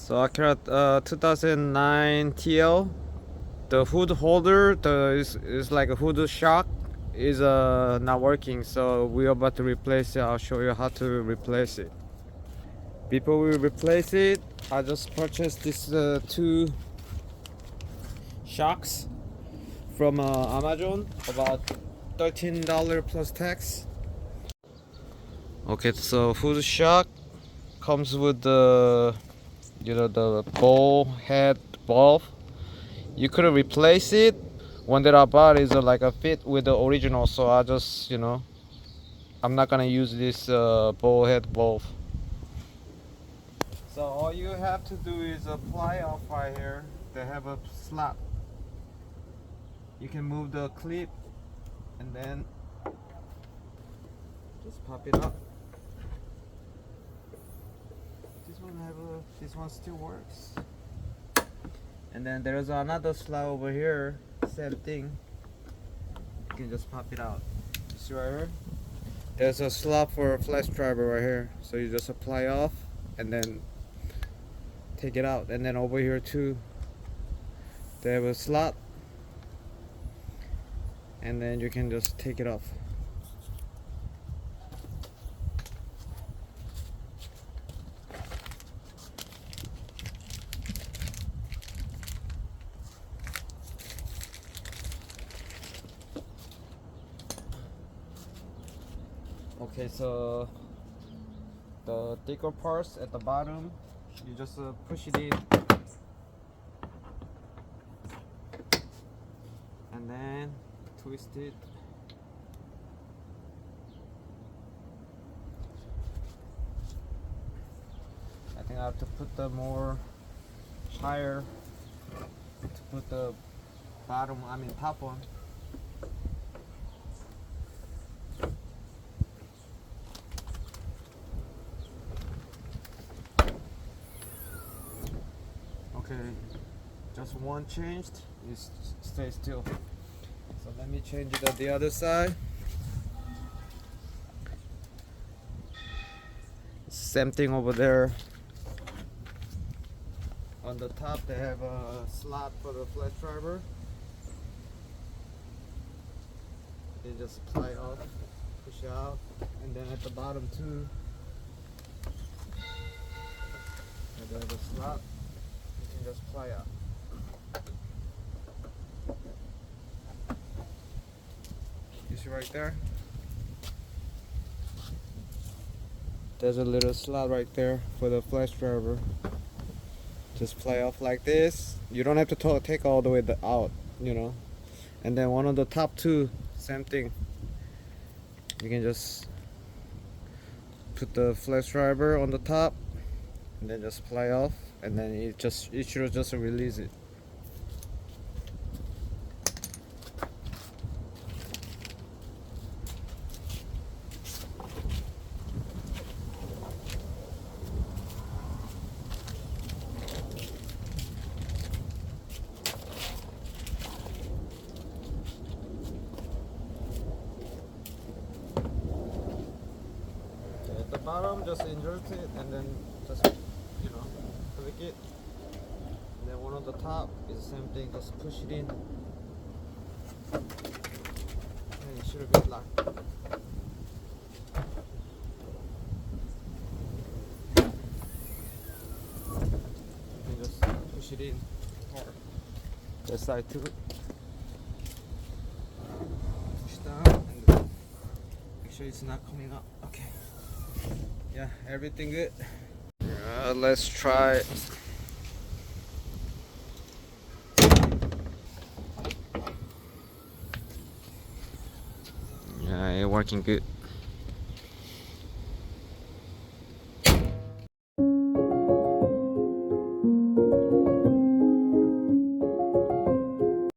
So Acura 2009 TL, the hood holder, is like a hood shock is not working, so we're about to replace it. I'll show you how to replace it. Before we replace it, I just purchased this two shocks from Amazon, about $13 plus tax. Okay, so hood shock comes with the the ball head valve. You could replace it. One that I bought is like a fit with the original, so I just I'm not gonna use this ball head valve. So all you have to do is apply off right here. They have a slot. You can move the clip and then just pop it up. This one still works. And then there's another slot over here, same thing. You can just pop it out. See right here? There's a slot for a flash driver right here. So you just apply off and then take it out. And then over here too, they have a slot. And then you can just take it off. Okay, so the thicker parts at the bottom, you just push it in and then twist it. I think I have to put the more higher to put the top one. Okay, just one changed, it stays still. So let me change it at the other side. Same thing over there. On the top they have a slot for the flash driver. You just apply off, push out, and then at the bottom too, they have a slot. You can just apply out. You see right there? There's a little slot right there for the flash driver. Just play off like this. You don't have to take all the way out, And then one on the top too, same thing. You can just put the flash driver on the top and then just play off, and then it should just release it. At the bottom, just insert it and then just click it. And then one on the top is the same thing, just push it in. And it should be locked. You can just push it in hard. That side too. Push down and make sure it's not coming up. Okay. Yeah, everything good. Let's try. Yeah, it's working good.